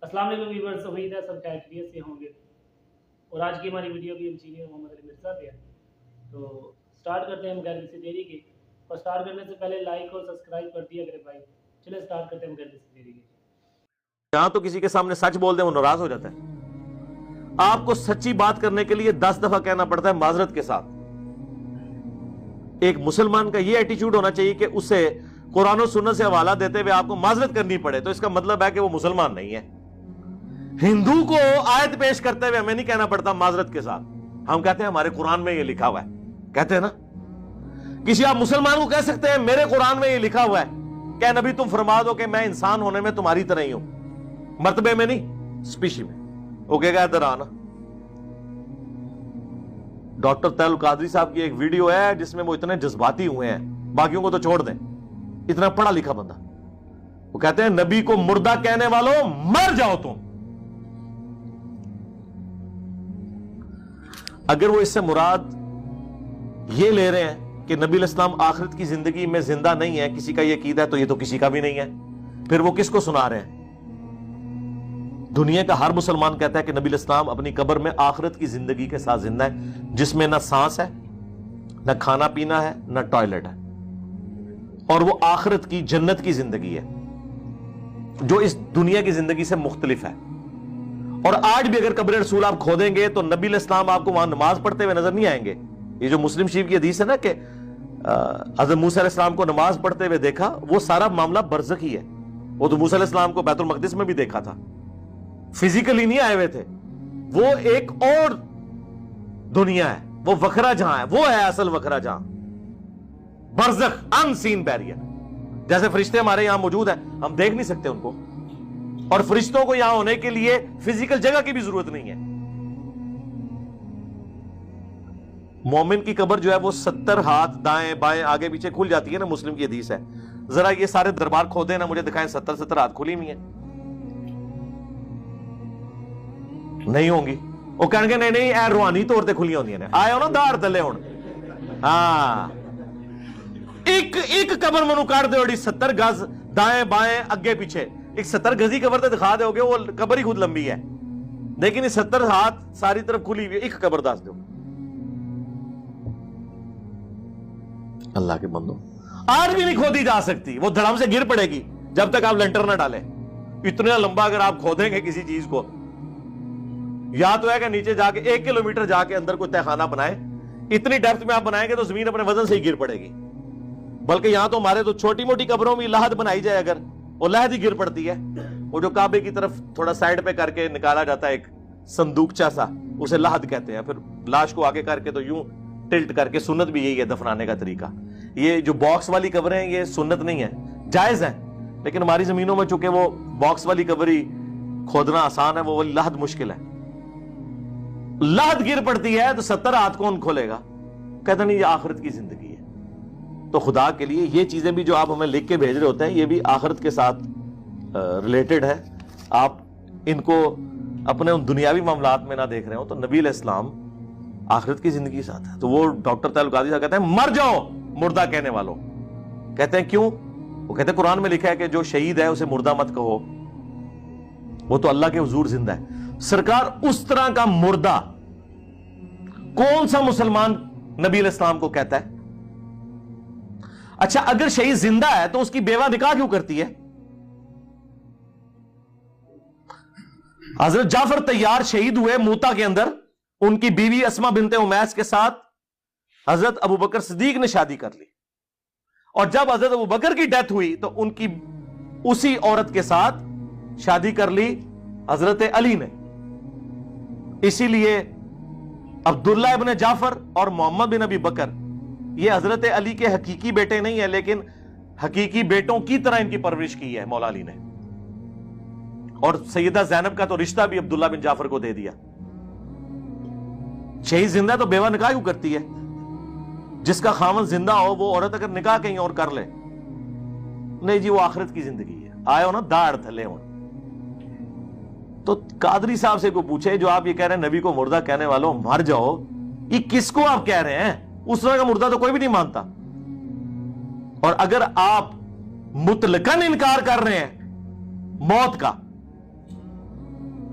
السلام علیکم ویورز، امید ہے سب خیریت سے ہوں گے۔ اور آج کی ہماری ویڈیو بھی انجینئر محمد علی مرزا پہ ہے، تو سٹارٹ کرتے ہیں ہم بغیر کسی دیری کے۔ اور سٹارٹ کرنے سے پہلے لائک اور سبسکرائب کر دیا کرے بھائی۔ چلے سٹارٹ کرتے ہیں بغیر کسی دیری کے۔ یہاں تو کسی کے سامنے سچ بول دیں وہ ناراض ہو جاتا ہے۔ آپ کو سچی بات کرنے کے لیے 10 دفعہ کہنا پڑتا ہے معذرت کے ساتھ۔ ایک مسلمان کا یہ ایٹیچیوڈ ہونا چاہیے کہ اسے قرآن و سنت سے حوالہ دیتے ہوئے آپ کو معذرت کرنی پڑے، تو اس کا مطلب ہے کہ وہ مسلمان نہیں ہے۔ ہندو کو آیت پیش کرتے ہوئے ہمیں نہیں کہنا پڑتا معذرت کے ساتھ، ہم کہتے ہیں ہمارے قرآن میں یہ لکھا ہوا ہے، کہتے ہیں نا۔ کسی آپ مسلمان کو کہہ سکتے ہیں میرے قرآن میں یہ لکھا ہوا ہے کہ نبی تم فرما دو کہ میں انسان ہونے میں تمہاری طرح ہی ہوں، مرتبے میں نہیں، سپیشی میں۔ وہ کہے گا ادھر آنا۔ ڈاکٹر طیل القادری صاحب کی ایک ویڈیو ہے جس میں وہ اتنے جذباتی ہوئے ہیں، باقیوں کو تو چھوڑ دیں، اتنا پڑھا لکھا بندہ۔ وہ کہتے ہیں نبی کو مردہ کہنے والوں مر جاؤ تم۔ اگر وہ اس سے مراد یہ لے رہے ہیں کہ نبی علیہ السلام آخرت کی زندگی میں زندہ نہیں ہے، کسی کا یہ عقیدہ ہے، تو یہ تو کسی کا بھی نہیں ہے، پھر وہ کس کو سنا رہے ہیں؟ دنیا کا ہر مسلمان کہتا ہے کہ نبی علیہ السلام اپنی قبر میں آخرت کی زندگی کے ساتھ زندہ ہے، جس میں نہ سانس ہے، نہ کھانا پینا ہے، نہ ٹوائلٹ ہے، اور وہ آخرت کی جنت کی زندگی ہے جو اس دنیا کی زندگی سے مختلف ہے۔ اور آج بھی اگر قبر رسول آپ کھودیں گے تو نبی علیہ السلام آپ کو وہاں نماز پڑھتے ہوئے نظر نہیں آئیں گے۔ یہ جو مسلم شریف کی حدیث ہے نا کہ حضرت موسیٰ علیہ السلام کو نماز پڑھتے ہوئے دیکھا، وہ سارا معاملہ برزخی ہے۔ وہ تو موسیٰ علیہ السلام کو بیت المقدس میں بھی دیکھا تھا، فزیکلی نہیں آئے ہوئے تھے، وہ ایک اور دنیا ہے، وہ وکھرا جہاں ہے، وہ ہے اصل وکھرا جہاں، برزخ، ان سین بیریئر۔ جیسے فرشتے ہمارے یہاں موجود ہیں، ہم دیکھ نہیں سکتے ان کو، اور فرشتوں کو یہاں ہونے کے لیے فزیکل جگہ کی بھی ضرورت نہیں ہے۔ مومن کی قبر جو ہے وہ 70 ہاتھ دائیں بائیں آگے پیچھے کھل جاتی ہے نا، مسلم کی حدیث ہے۔ ذرا یہ سارے دربار کھودے نا، مجھے دکھائیں 70 ہاتھ کھلی ہوئی ہیں؟ نہیں ہوں گی۔ وہ کہیں گے نہیں نہیں، اے روحانی طور تے کھلی ہوندیاں نے، آئے ہو نا دار تلے ہون۔ ہاں، ایک قبر منو کاٹ دے اوڑی 70 گز دائیں بائیں اگے پیچھے، ایک 70 گزی قبر تے دکھا دے ہوگے، وہ قبر ہی خود لمبی ہے، لیکن یہ 70 ہاتھ ساری طرف کھلی ہوئی ہے، ایک قبر دس دو۔ اللہ کے بندو، آج بھی نہیں کھودی جا سکتی، وہ دھڑم سے گر پڑے گی جب تک آپ لنٹر نہ ڈالیں۔ اتنا لمبا اگر آپ کھودیں گے کسی چیز کو، یا تو ہے کہ نیچے جا کے 1 کلومیٹر جا کے اندر کوئی تہخانہ بنائے، اتنی ڈیپتھ میں آپ بنائیں گے تو زمین اپنے وزن سے ہی گر پڑے گی۔ بلکہ یہاں تو ہمارے تو چھوٹی موٹی قبروں میں لحد بنائی جائے اگر، وہ لحد ہی گر پڑتی ہے۔ وہ جو کعبے کی طرف تھوڑا سائڈ پہ کر کے نکالا جاتا ہے ایک صندوقچہ سا، اسے لحد کہتے ہیں، پھر لاش کو آگے کر کے تو یوں ٹلٹ کر کے، سنت بھی یہی ہے دفنانے کا طریقہ۔ یہ جو باکس والی قبریں ہیں یہ سنت نہیں ہے، جائز ہے، لیکن ہماری زمینوں میں چونکہ وہ باکس والی قبر ہی کھودنا آسان ہے، وہ والی لحد مشکل ہے۔ لحد گر پڑتی ہے تو 70 ہاتھ کون کھولے گا؟ کہتے نہیں یہ آخرت کی زندگی ہے۔ تو خدا کے لیے یہ چیزیں بھی جو آپ ہمیں لکھ کے بھیج رہے ہوتے ہیں، یہ بھی آخرت کے ساتھ ریلیٹڈ ہے۔ آپ ان کو اپنے ان دنیاوی معاملات میں نہ دیکھ رہے ہو، تو نبی علیہ السلام آخرت کی زندگی کے ساتھ ہے۔ تو وہ ڈاکٹر طیل القادری صاحب کہتے ہیں مر جاؤ مردہ کہنے والوں۔ کہتے ہیں کیوں؟ وہ کہتے ہیں قرآن میں لکھا ہے کہ جو شہید ہے اسے مردہ مت کہو، وہ تو اللہ کے حضور زندہ ہے۔ سرکار اس طرح کا مردہ کون سا مسلمان نبی علیہ السلام کو کہتا ہے؟ اچھا، اگر شہید زندہ ہے تو اس کی بیوہ نکاح کیوں کرتی ہے؟ حضرت جعفر طیار شہید ہوئے موتا کے اندر، ان کی بیوی اسما بنت امیس کے ساتھ حضرت ابوبکر صدیق نے شادی کر لی، اور جب حضرت ابوبکر کی ڈیتھ ہوئی تو ان کی اسی عورت کے ساتھ شادی کر لی حضرت علی نے۔ اسی لیے عبداللہ ابن جعفر اور محمد بن ابی بکر یہ حضرت علی کے حقیقی بیٹے نہیں ہیں، لیکن حقیقی بیٹوں کی طرح ان کی پرورش کی ہے مولا علی نے۔ اور سیدہ زینب کا تو رشتہ بھی عبداللہ بن جعفر کو دے دیا۔ شہید زندہ تو بیوہ نکاح کیوں کرتی ہے؟ جس کا خاوند زندہ ہو وہ عورت اگر نکاح کہیں اور کر لے، نہیں جی وہ آخرت کی زندگی ہے، آئے ہو نا داڑ تھلے ہو۔ تو قادری صاحب سے کو پوچھے، جو آپ یہ کہہ رہے ہیں نبی کو مردہ کہنے والوں مر جاؤ، یہ کس کو آپ کہہ رہے ہیں؟ اس طرح کا مردہ تو کوئی بھی نہیں مانتا۔ اور اگر آپ مطلقاً انکار کر رہے ہیں موت کا،